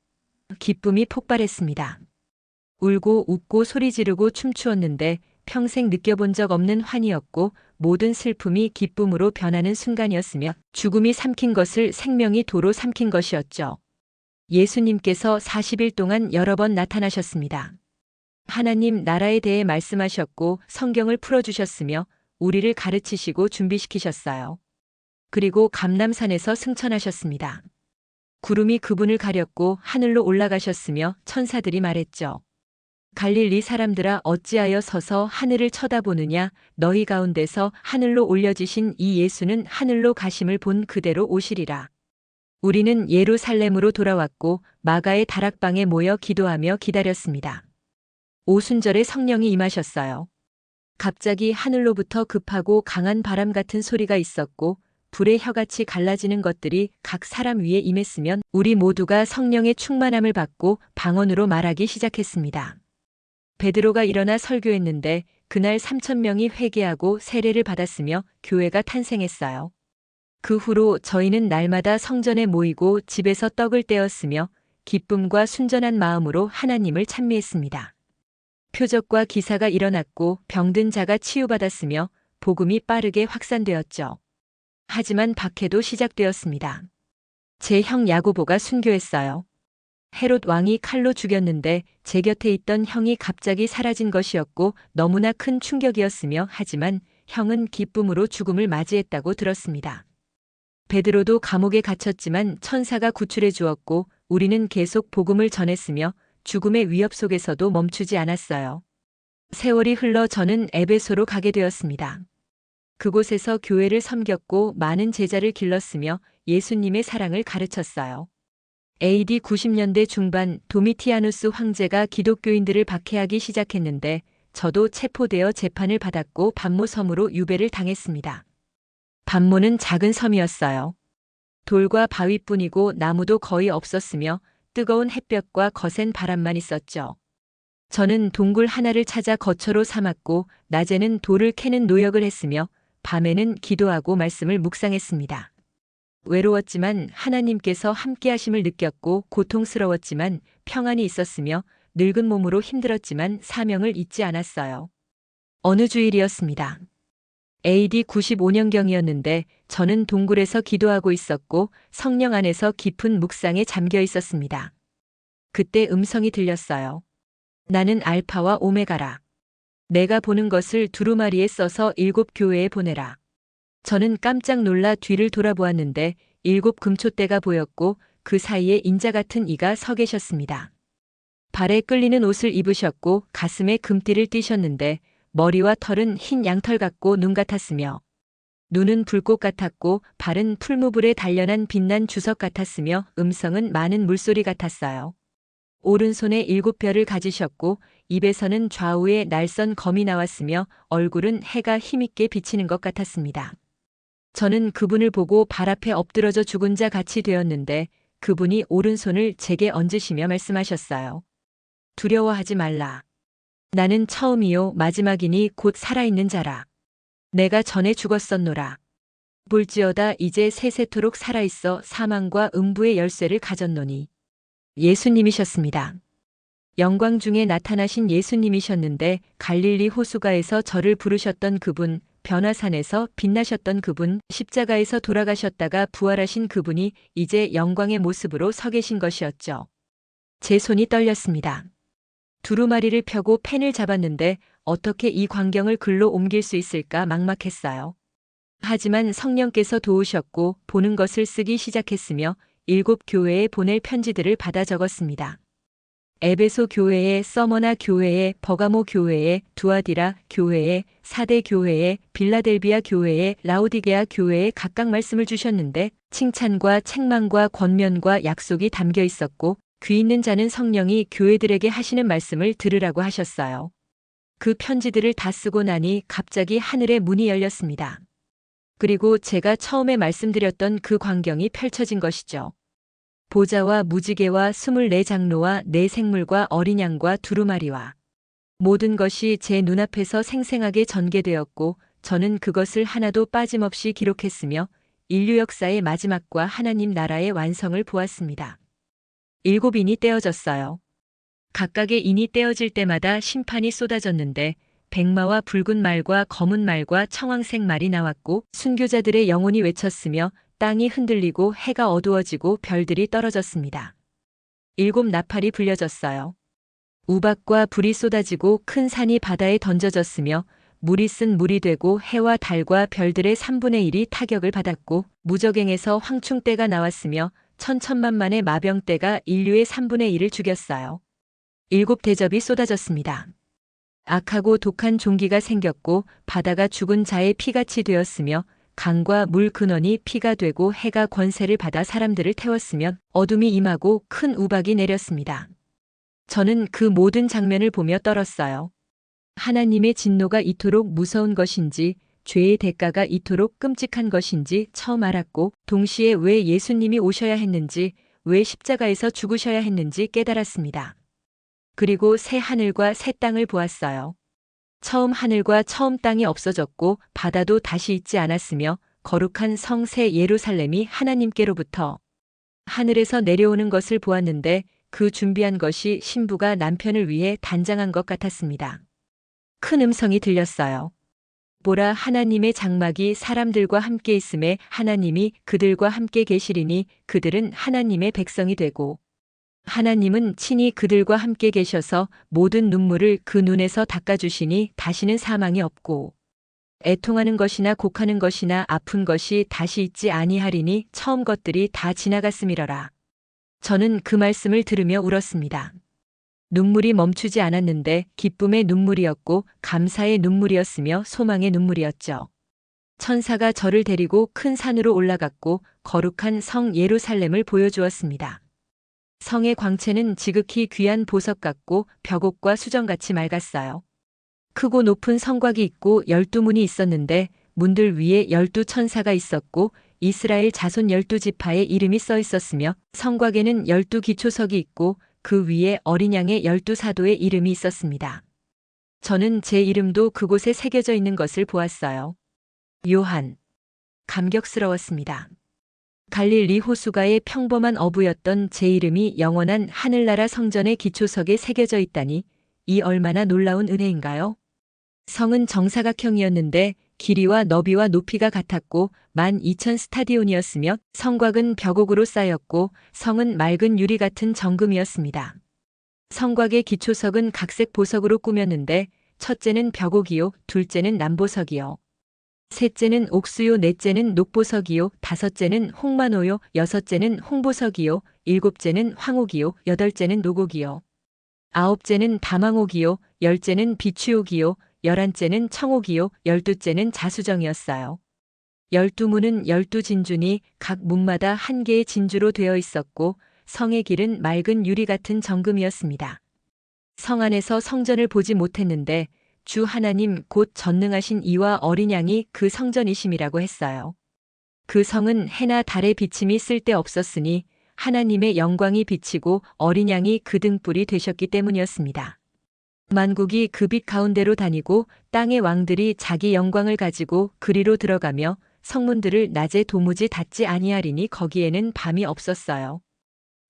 [SPEAKER 1] 기쁨이 폭발했습니다. 울고 웃고 소리 지르고 춤추었는데 평생 느껴본 적 없는 환희였고 모든 슬픔이 기쁨으로 변하는 순간이었으며 죽음이 삼킨 것을 생명이 도로 삼킨 것이었죠. 예수님께서 40일 동안 여러 번 나타나셨습니다. 하나님 나라에 대해 말씀하셨고 성경을 풀어주셨으며 우리를 가르치시고 준비시키셨어요. 그리고 감람산에서 승천하셨습니다. 구름이 그분을 가렸고 하늘로 올라가셨으며 천사들이 말했죠. 갈릴리 사람들아 어찌하여 서서 하늘을 쳐다보느냐. 너희 가운데서 하늘로 올려지신 이 예수는 하늘로 가심을 본 그대로 오시리라. 우리는 예루살렘으로 돌아왔고 마가의 다락방에 모여 기도하며 기다렸습니다. 오순절에 성령이 임하셨어요. 갑자기 하늘로부터 급하고 강한 바람 같은 소리가 있었고 불의 혀같이 갈라지는 것들이 각 사람 위에 임했으면 우리 모두가 성령의 충만함을 받고 방언으로 말하기 시작했습니다. 베드로가 일어나 설교했는데 그날 3,000명이 회개하고 세례를 받았으며 교회가 탄생했어요. 그 후로 저희는 날마다 성전에 모이고 집에서 떡을 떼었으며 기쁨과 순전한 마음으로 하나님을 찬미했습니다. 표적과 기사가 일어났고 병든 자가 치유받았으며 복음이 빠르게 확산되었죠. 하지만 박해도 시작되었습니다. 제 형 야고보가 순교했어요. 헤롯 왕이 칼로 죽였는데 제 곁에 있던 형이 갑자기 사라진 것이었고 너무나 큰 충격이었으며 하지만 형은 기쁨으로 죽음을 맞이했다고 들었습니다. 베드로도 감옥에 갇혔지만 천사가 구출해 주었고 우리는 계속 복음을 전했으며 죽음의 위협 속에서도 멈추지 않았어요. 세월이 흘러 저는 에베소로 가게 되었습니다. 그곳에서 교회를 섬겼고 많은 제자를 길렀으며 예수님의 사랑을 가르쳤어요. AD 90년대 중반 도미티아누스 황제가 기독교인들을 박해하기 시작했는데 저도 체포되어 재판을 받았고 반모 섬으로 유배를 당했습니다. 반모는 작은 섬이었어요. 돌과 바위뿐이고 나무도 거의 없었으며 뜨거운 햇볕과 거센 바람만 있었죠. 저는 동굴 하나를 찾아 거처로 삼았고 낮에는 돌을 캐는 노역을 했으며 밤에는 기도하고 말씀을 묵상했습니다. 외로웠지만 하나님께서 함께하심을 느꼈고 고통스러웠지만 평안이 있었으며 늙은 몸으로 힘들었지만 사명을 잊지 않았어요. 어느 주일이었습니다. AD 95년경이었는데 저는 동굴에서 기도하고 있었고 성령 안에서 깊은 묵상에 잠겨 있었습니다. 그때 음성이 들렸어요. 나는 알파와 오메가라. 내가 보는 것을 두루마리에 써서 7 교회에 보내라. 저는 깜짝 놀라 뒤를 돌아보았는데 7 금초대가 보였고 그 사이에 인자 같은 이가 서 계셨습니다. 발에 끌리는 옷을 입으셨고 가슴에 금띠를 띠셨는데 머리와 털은 흰 양털 같고 눈 같았으며 눈은 불꽃 같았고 발은 풀무불에 단련한 빛난 주석 같았으며 음성은 많은 물소리 같았어요. 오른손에 7 벼를 가지셨고 입에서는 좌우에 날선 검이 나왔으며 얼굴은 해가 힘있게 비치는 것 같았습니다. 저는 그분을 보고 발 앞에 엎드러져 죽은 자 같이 되었는데 그분이 오른손을 제게 얹으시며 말씀하셨어요. 두려워하지 말라. 나는 처음이요 마지막이니 곧 살아있는 자라. 내가 전에 죽었었노라. 볼지어다 이제 세세토록 살아있어 사망과 음부의 열쇠를 가졌노니. 예수님이셨습니다. 영광 중에 나타나신 예수님이셨는데 갈릴리 호수가에서 저를 부르셨던 그분, 변화산에서 빛나셨던 그분, 십자가에서 돌아가셨다가 부활하신 그분이 이제 영광의 모습으로 서 계신 것이었죠. 제 손이 떨렸습니다. 두루마리를 펴고 펜을 잡았는데 어떻게 이 광경을 글로 옮길 수 있을까 막막했어요. 하지만 성령께서 도우셨고 보는 것을 쓰기 시작했으며 7 교회에 보낼 편지들을 받아 적었습니다. 에베소 교회에, 서머나 교회에, 버가모 교회에, 두아디라 교회에, 사대 교회에, 빌라델비아 교회에, 라오디게아 교회에 각각 말씀을 주셨는데 칭찬과 책망과 권면과 약속이 담겨 있었고 귀 있는 자는 성령이 교회들에게 하시는 말씀을 들으라고 하셨어요. 그 편지들을 다 쓰고 나니 갑자기 하늘의 문이 열렸습니다. 그리고 제가 처음에 말씀드렸던 그 광경이 펼쳐진 것이죠. 보좌와 무지개와 24 장로와 4 생물과 어린 양과 두루마리와 모든 것이 제 눈앞에서 생생하게 전개되었고 저는 그것을 하나도 빠짐없이 기록했으며 인류 역사의 마지막과 하나님 나라의 완성을 보았습니다. 7 인이 떼어졌어요. 각각의 인이 떼어질 때마다 심판이 쏟아졌는데 백마와 붉은 말과 검은 말과 청황색 말이 나왔고 순교자들의 영혼이 외쳤으며 땅이 흔들리고 해가 어두워지고 별들이 떨어졌습니다. 7 나팔이 불려졌어요. 우박과 불이 쏟아지고 큰 산이 바다에 던져졌으며 물이 쓴 물이 되고 해와 달과 별들의 3분의 1이 타격을 받았고 무저갱에서 황충대가 나왔으며 천천만만의 마병대가 인류의 3분의 1을 죽였어요. 7대접이 쏟아졌습니다. 악하고 독한 종기가 생겼고 바다가 죽은 자의 피같이 되었으며 강과 물 근원이 피가 되고 해가 권세를 받아 사람들을 태웠으며 어둠이 임하고 큰 우박이 내렸습니다. 저는 그 모든 장면을 보며 떨었어요. 하나님의 진노가 이토록 무서운 것인지 죄의 대가가 이토록 끔찍한 것인지 처음 알았고 동시에 왜 예수님이 오셔야 했는지 왜 십자가에서 죽으셔야 했는지 깨달았습니다. 그리고 새 하늘과 새 땅을 보았어요. 처음 하늘과 처음 땅이 없어졌고 바다도 다시 있지 않았으며 거룩한 성 새 예루살렘이 하나님께로부터 하늘에서 내려오는 것을 보았는데 그 준비한 것이 신부가 남편을 위해 단장한 것 같았습니다. 큰 음성이 들렸어요. 보라, 하나님의 장막이 사람들과 함께 있음에 하나님이 그들과 함께 계시리니 그들은 하나님의 백성이 되고 하나님은 친히 그들과 함께 계셔서 모든 눈물을 그 눈에서 닦아주시니 다시는 사망이 없고 애통하는 것이나 곡하는 것이나 아픈 것이 다시 있지 아니하리니 처음 것들이 다 지나갔음이러라. 저는 그 말씀을 들으며 울었습니다. 눈물이 멈추지 않았는데 기쁨의 눈물이었고 감사의 눈물이었으며 소망의 눈물이었죠. 천사가 저를 데리고 큰 산으로 올라갔고 거룩한 성 예루살렘을 보여주었습니다. 성의 광채는 지극히 귀한 보석 같고 벽옥과 수정같이 맑았어요. 크고 높은 성곽이 있고 12문이 있었는데 문들 위에 12천사가 있었고 이스라엘 자손 12지파의 이름이 써 있었으며 성곽에는 12기초석이 있고 그 위에 어린 양의 12사도의 이름이 있었습니다. 저는 제 이름도 그곳에 새겨져 있는 것을 보았어요. 요한. 감격스러웠습니다. 갈릴리 호수가의 평범한 어부였던 제 이름이 영원한 하늘나라 성전의 기초석에 새겨져 있다니 이 얼마나 놀라운 은혜인가요? 성은 정사각형이었는데 길이와 너비와 높이가 같았고 12,000 스타디온이었으며 성곽은 벽옥으로 쌓였고 성은 맑은 유리 같은 정금이었습니다. 성곽의 기초석은 각색 보석으로 꾸몄는데 첫째는 벽옥이요, 둘째는 남보석이요. 셋째는 옥수요, 넷째는 녹보석이요, 다섯째는 홍만호요, 여섯째는 홍보석이요, 일곱째는 황옥이요, 여덟째는 노곡이요. 아홉째는 다망옥이요, 열째는 비추옥이요, 11째는 청옥이요, 12째는 자수정이었어요. 12문은 12진주니 각 문마다 한 개의 진주로 되어 있었고 성의 길은 맑은 유리 같은 정금이었습니다. 성 안에서 성전을 보지 못했는데 주 하나님 곧 전능하신 이와 어린 양이 그 성전이심이라고 했어요. 그 성은 해나 달의 비침이 쓸데없었으니 하나님의 영광이 비치고 어린 양이 그 등불이 되셨기 때문이었습니다. 만국이 그 빛 가운데로 다니고 땅의 왕들이 자기 영광을 가지고 그리로 들어가며 성문들을 낮에 도무지 닫지 아니하리니 거기에는 밤이 없었어요.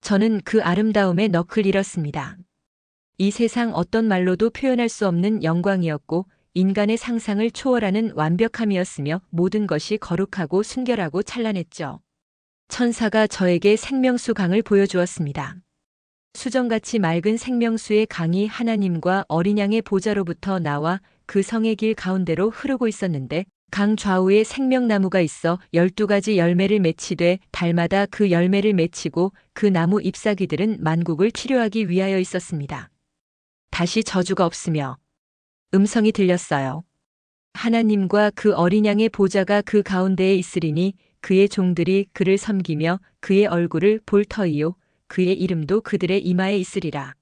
[SPEAKER 1] 저는 그 아름다움에 넋을 잃었습니다. 이 세상 어떤 말로도 표현할 수 없는 영광이었고 인간의 상상을 초월하는 완벽함이었으며 모든 것이 거룩하고 순결하고 찬란했죠. 천사가 저에게 생명수 강을 보여주었습니다. 수정같이 맑은 생명수의 강이 하나님과 어린 양의 보좌로부터 나와 그 성의 길 가운데로 흐르고 있었는데 강 좌우에 생명나무가 있어 12가지 열매를 맺히되 달마다 그 열매를 맺히고 그 나무 잎사귀들은 만국을 치료하기 위하여 있었습니다. 다시 저주가 없으며 음성이 들렸어요. 하나님과 그 어린 양의 보좌가 그 가운데에 있으리니 그의 종들이 그를 섬기며 그의 얼굴을 볼 터이요 그의 이름도 그들의 이마에 있으리라.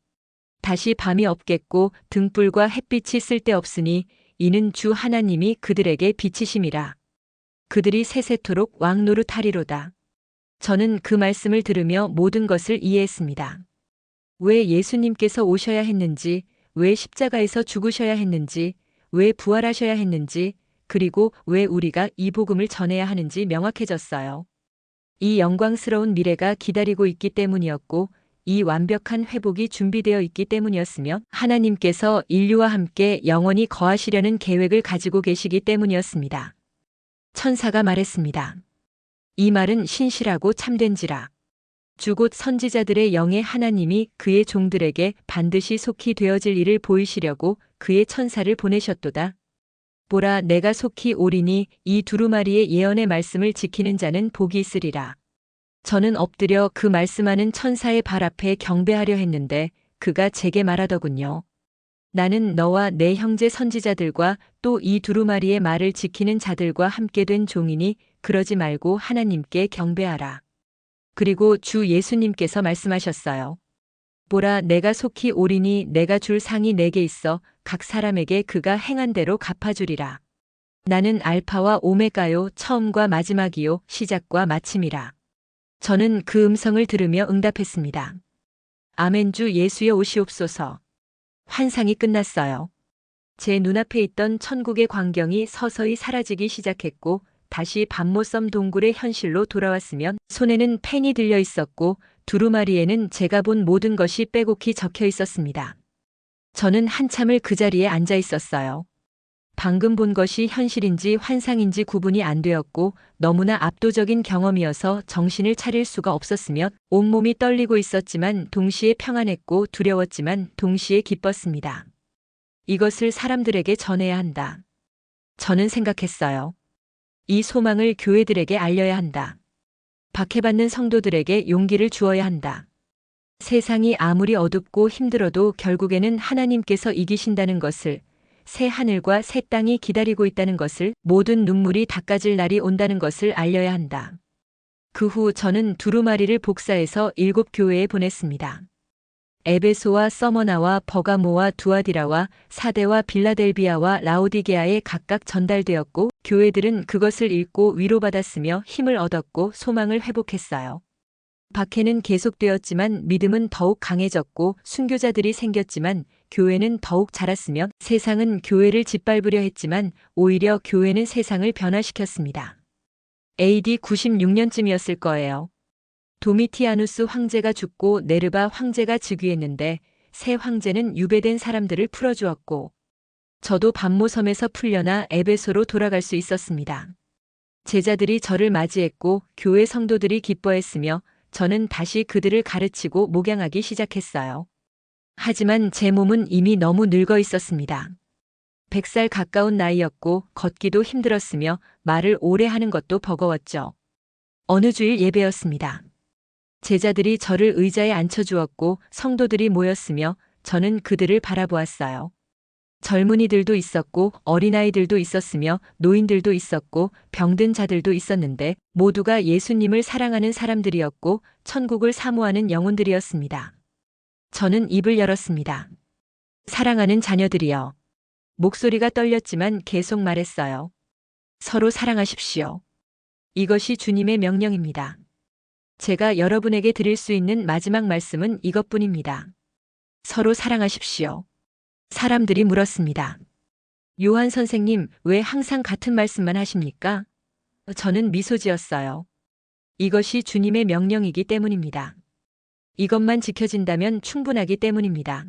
[SPEAKER 1] 다시 밤이 없겠고 등불과 햇빛이 쓸데없으니 이는 주 하나님이 그들에게 빛이심이라. 그들이 세세토록 왕노릇하리로다. 저는 그 말씀을 들으며 모든 것을 이해했습니다. 왜 예수님께서 오셔야 했는지, 왜 십자가에서 죽으셔야 했는지, 왜 부활하셔야 했는지, 그리고 왜 우리가 이 복음을 전해야 하는지 명확해졌어요. 이 영광스러운 미래가 기다리고 있기 때문이었고 이 완벽한 회복이 준비되어 있기 때문이었으며 하나님께서 인류와 함께 영원히 거하시려는 계획을 가지고 계시기 때문이었습니다. 천사가 말했습니다. 이 말은 신실하고 참된지라. 주 곧 선지자들의 영의 하나님이 그의 종들에게 반드시 속히 되어질 일을 보이시려고 그의 천사를 보내셨도다. 보라, 내가 속히 오리니 이 두루마리의 예언의 말씀을 지키는 자는 복이 있으리라. 저는 엎드려 그 말씀하는 천사의 발 앞에 경배하려 했는데 그가 제게 말하더군요. 나는 너와 내 형제 선지자들과 또 이 두루마리의 말을 지키는 자들과 함께 된 종이니 그러지 말고 하나님께 경배하라. 그리고 주 예수님께서 말씀하셨어요. 보라, 내가 속히 오리니 내가 줄 상이 내게 있어 각 사람에게 그가 행한 대로 갚아주리라. 나는 알파와 오메가요, 처음과 마지막이요, 시작과 마침이라. 저는 그 음성을 들으며 응답했습니다. 아멘. 주 예수여 오시옵소서. 환상이 끝났어요. 제 눈앞에 있던 천국의 광경이 서서히 사라지기 시작했고 다시 밤모섬 동굴의 현실로 돌아왔으면 손에는 펜이 들려 있었고 두루마리에는 제가 본 모든 것이 빼곡히 적혀 있었습니다. 저는 한참을 그 자리에 앉아 있었어요. 방금 본 것이 현실인지 환상인지 구분이 안 되었고 너무나 압도적인 경험이어서 정신을 차릴 수가 없었으며 온몸이 떨리고 있었지만 동시에 평안했고 두려웠지만 동시에 기뻤습니다. 이것을 사람들에게 전해야 한다. 저는 생각했어요. 이 소망을 교회들에게 알려야 한다. 박해받는 성도들에게 용기를 주어야 한다. 세상이 아무리 어둡고 힘들어도 결국에는 하나님께서 이기신다는 것을, 새 하늘과 새 땅이 기다리고 있다는 것을, 모든 눈물이 닦아질 날이 온다는 것을 알려야 한다. 그 후 저는 두루마리를 복사해서 7교회에 보냈습니다. 에베소와 서머나와 버가모와 두아디라와 사데와 빌라델비아와 라오디게아에 각각 전달되었고 교회들은 그것을 읽고 위로받았으며 힘을 얻었고 소망을 회복했어요. 박해는 계속되었지만 믿음은 더욱 강해졌고 순교자들이 생겼지만 교회는 더욱 자랐으며 세상은 교회를 짓밟으려 했지만 오히려 교회는 세상을 변화시켰습니다. AD 96년쯤이었을 거예요. 도미티아누스 황제가 죽고 네르바 황제가 즉위했는데 새 황제는 유배된 사람들을 풀어주었고 저도 밤모섬에서 풀려나 에베소로 돌아갈 수 있었습니다. 제자들이 저를 맞이했고 교회 성도들이 기뻐했으며 저는 다시 그들을 가르치고 목양하기 시작했어요. 하지만 제 몸은 이미 너무 늙어 있었습니다. 100살 가까운 나이였고 걷기도 힘들었으며 말을 오래 하는 것도 버거웠죠. 어느 주일 예배였습니다. 제자들이 저를 의자에 앉혀주었고 성도들이 모였으며 저는 그들을 바라보았어요. 젊은이들도 있었고 어린아이들도 있었으며 노인들도 있었고 병든 자들도 있었는데 모두가 예수님을 사랑하는 사람들이었고 천국을 사모하는 영혼들이었습니다. 저는 입을 열었습니다. 사랑하는 자녀들이여. 목소리가 떨렸지만 계속 말했어요. 서로 사랑하십시오. 이것이 주님의 명령입니다. 제가 여러분에게 드릴 수 있는 마지막 말씀은 이것뿐입니다. 서로 사랑하십시오. 사람들이 물었습니다. 요한 선생님, 왜 항상 같은 말씀만 하십니까? 저는 미소 지었어요. 이것이 주님의 명령이기 때문입니다. 이것만 지켜진다면 충분하기 때문입니다.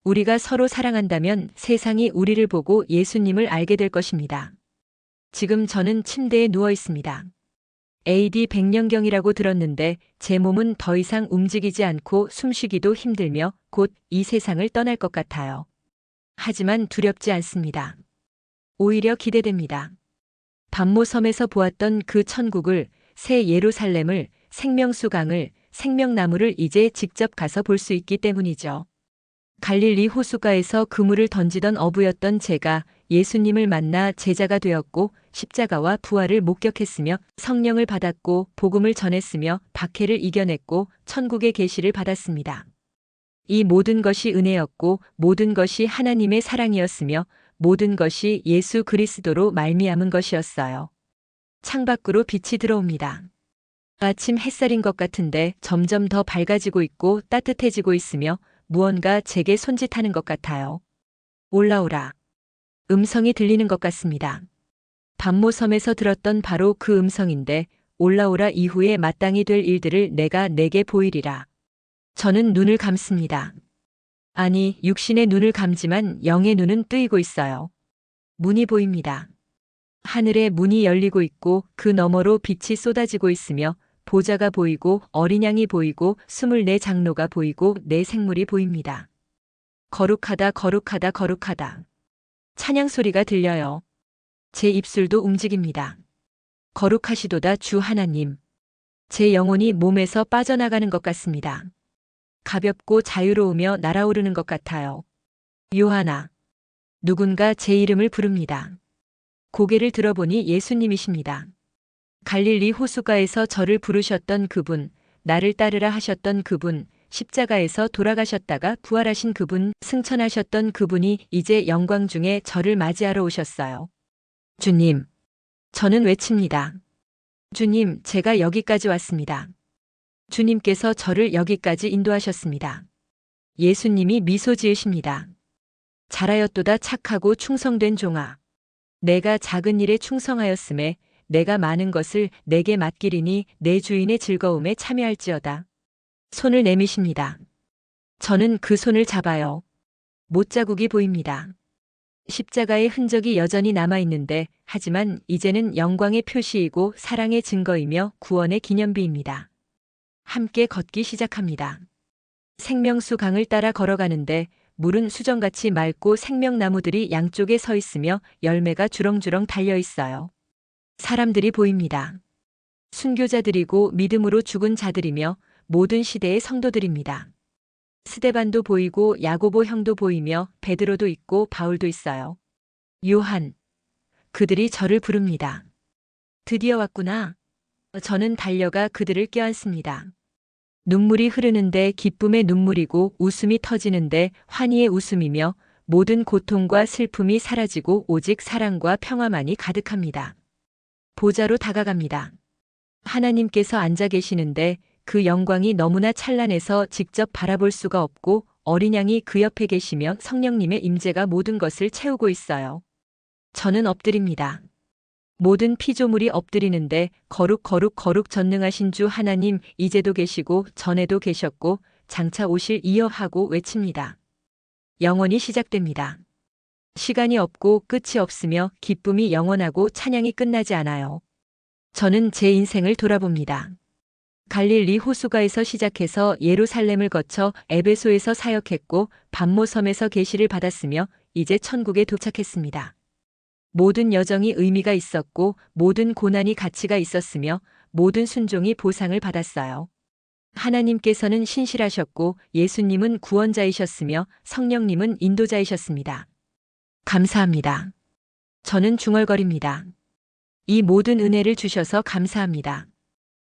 [SPEAKER 1] 우리가 서로 사랑한다면 세상이 우리를 보고 예수님을 알게 될 것입니다. 지금 저는 침대에 누워 있습니다. AD 100년경이라고 들었는데 제 몸은 더 이상 움직이지 않고 숨쉬기도 힘들며 곧 이 세상을 떠날 것 같아요. 하지만 두렵지 않습니다. 오히려 기대됩니다. 밤모섬에서 보았던 그 천국을, 새 예루살렘을, 생명수강을, 생명나무를 이제 직접 가서 볼 수 있기 때문이죠. 갈릴리 호숫가에서 그물을 던지던 어부였던 제가 예수님을 만나 제자가 되었고 십자가와 부활을 목격했으며 성령을 받았고 복음을 전했으며 박해를 이겨냈고 천국의 계시를 받았습니다. 이 모든 것이 은혜였고 모든 것이 하나님의 사랑이었으며 모든 것이 예수 그리스도로 말미암은 것이었어요. 창밖으로 빛이 들어옵니다. 아침 햇살인 것 같은데 점점 더 밝아지고 있고 따뜻해지고 있으며 무언가 제게 손짓하는 것 같아요. 올라오라. 음성이 들리는 것 같습니다. 밤모섬에서 들었던 바로 그 음성인데 올라오라 이후에 마땅히 될 일들을 내가 내게 보이리라. 저는 눈을 감습니다. 아니, 육신의 눈을 감지만 영의 눈은 뜨이고 있어요. 문이 보입니다. 하늘에 문이 열리고 있고 그 너머로 빛이 쏟아지고 있으며 보좌가 보이고 어린 양이 보이고 24 장로가 보이고 내 생물이 보입니다. 거룩하다 거룩하다 거룩하다. 찬양 소리가 들려요. 제 입술도 움직입니다. 거룩하시도다 주 하나님. 제 영혼이 몸에서 빠져나가는 것 같습니다. 가볍고 자유로우며 날아오르는 것 같아요. 요하나. 누군가 제 이름을 부릅니다. 고개를 들어보니 예수님이십니다. 갈릴리 호숫가에서 저를 부르셨던 그분, 나를 따르라 하셨던 그분, 십자가에서 돌아가셨다가 부활하신 그분, 승천하셨던 그분이 이제 영광 중에 저를 맞이하러 오셨어요. 주님. 저는 외칩니다. 주님, 제가 여기까지 왔습니다. 주님께서 저를 여기까지 인도하셨습니다. 예수님이 미소 지으십니다. 잘하였도다 착하고 충성된 종아. 내가 작은 일에 충성하였음에 내가 많은 것을 내게 맡기리니 내 주인의 즐거움에 참여할지어다. 손을 내미십니다. 저는 그 손을 잡아요. 못자국이 보입니다. 십자가의 흔적이 여전히 남아있는데 하지만 이제는 영광의 표시이고 사랑의 증거이며 구원의 기념비입니다. 함께 걷기 시작합니다. 생명수 강을 따라 걸어가는데 물은 수정같이 맑고 생명나무들이 양쪽에 서 있으며 열매가 주렁주렁 달려 있어요. 사람들이 보입니다. 순교자들이고 믿음으로 죽은 자들이며 모든 시대의 성도들입니다. 스데반도 보이고 야고보 형도 보이며 베드로도 있고 바울도 있어요. 요한. 그들이 저를 부릅니다. 드디어 왔구나. 저는 달려가 그들을 껴안습니다. 눈물이 흐르는데 기쁨의 눈물이고 웃음이 터지는데 환희의 웃음이며 모든 고통과 슬픔이 사라지고 오직 사랑과 평화만이 가득합니다. 보좌로 다가갑니다. 하나님께서 앉아 계시는데 그 영광이 너무나 찬란해서 직접 바라볼 수가 없고 어린 양이 그 옆에 계시며 성령님의 임재가 모든 것을 채우고 있어요. 저는 엎드립니다. 모든 피조물이 엎드리는데 거룩 거룩 거룩 전능하신 주 하나님 이제도 계시고 전에도 계셨고 장차 오실 이어 하고 외칩니다. 영원히 시작됩니다. 시간이 없고 끝이 없으며 기쁨이 영원하고 찬양이 끝나지 않아요. 저는 제 인생을 돌아봅니다. 갈릴리 호수가에서 시작해서 예루살렘을 거쳐 에베소에서 사역했고 반모섬에서 계시를 받았으며 이제 천국에 도착했습니다. 모든 여정이 의미가 있었고 모든 고난이 가치가 있었으며 모든 순종이 보상을 받았어요. 하나님께서는 신실하셨고 예수님은 구원자이셨으며 성령님은 인도자이셨습니다. 감사합니다. 저는 중얼거립니다. 이 모든 은혜를 주셔서 감사합니다.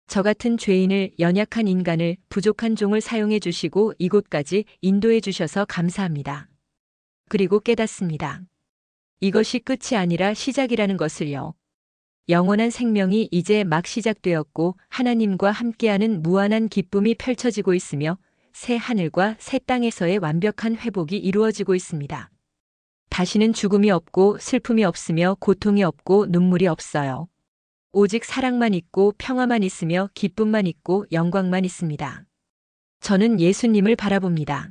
[SPEAKER 1] 저 같은 죄인을 연약한 인간을 부족한 종을 사용해 주시고 이곳까지 인도해 주셔서 감사합니다. 그리고 깨닫습니다. 이것이 끝이 아니라 시작이라는 것을요. 영원한 생명이 이제 막 시작되었고 하나님과 함께하는 무한한 기쁨이 펼쳐지고 있으며 새 하늘과 새 땅에서의 완벽한 회복이 이루어지고 있습니다. 다시는 죽음이 없고 슬픔이 없으며 고통이 없고 눈물이 없어요. 오직 사랑만 있고 평화만 있으며 기쁨만 있고 영광만 있습니다. 저는 예수님을 바라봅니다.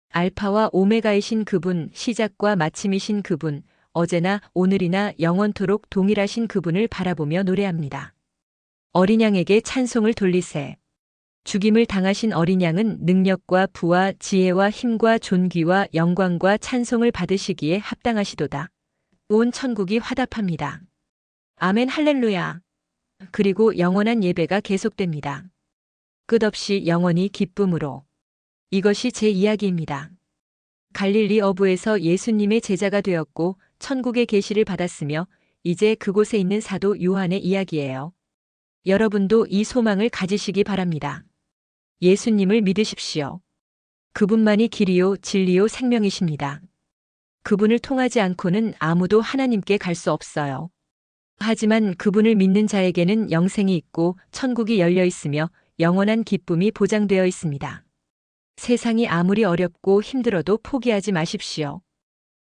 [SPEAKER 1] 알파와 오메가이신 그분, 시작과 마침이신 그분, 어제나 오늘이나 영원토록 동일하신 그분을 바라보며 노래합니다. 어린 양에게 찬송을 돌리세. 죽임을 당하신 어린 양은 능력과 부와 지혜와 힘과 존귀와 영광과 찬송을 받으시기에 합당하시도다. 온 천국이 화답합니다. 아멘 할렐루야. 그리고 영원한 예배가 계속됩니다. 끝없이 영원히 기쁨으로. 이것이 제 이야기입니다. 갈릴리 어부에서 예수님의 제자가 되었고 천국의 계시를 받았으며 이제 그곳에 있는 사도 요한의 이야기예요. 여러분도 이 소망을 가지시기 바랍니다. 예수님을 믿으십시오. 그분만이 길이요 진리요 생명이십니다. 그분을 통하지 않고는 아무도 하나님께 갈 수 없어요. 하지만 그분을 믿는 자에게는 영생이 있고 천국이 열려 있으며 영원한 기쁨이 보장되어 있습니다. 세상이 아무리 어렵고 힘들어도 포기하지 마십시오.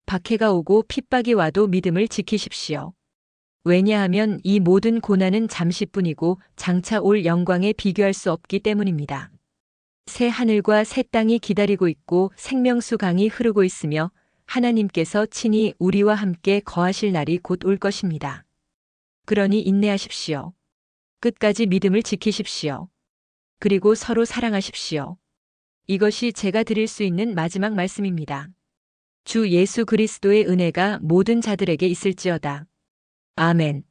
[SPEAKER 1] 박해가 오고 핍박이 와도 믿음을 지키십시오. 왜냐하면 이 모든 고난은 잠시뿐이고 장차 올 영광에 비교할 수 없기 때문입니다. 새 하늘과 새 땅이 기다리고 있고 생명수 강이 흐르고 있으며 하나님께서 친히 우리와 함께 거하실 날이 곧 올 것입니다. 그러니 인내하십시오. 끝까지 믿음을 지키십시오. 그리고 서로 사랑하십시오. 이것이 제가 드릴 수 있는 마지막 말씀입니다. 주 예수 그리스도의 은혜가 모든 자들에게 있을지어다. 아멘.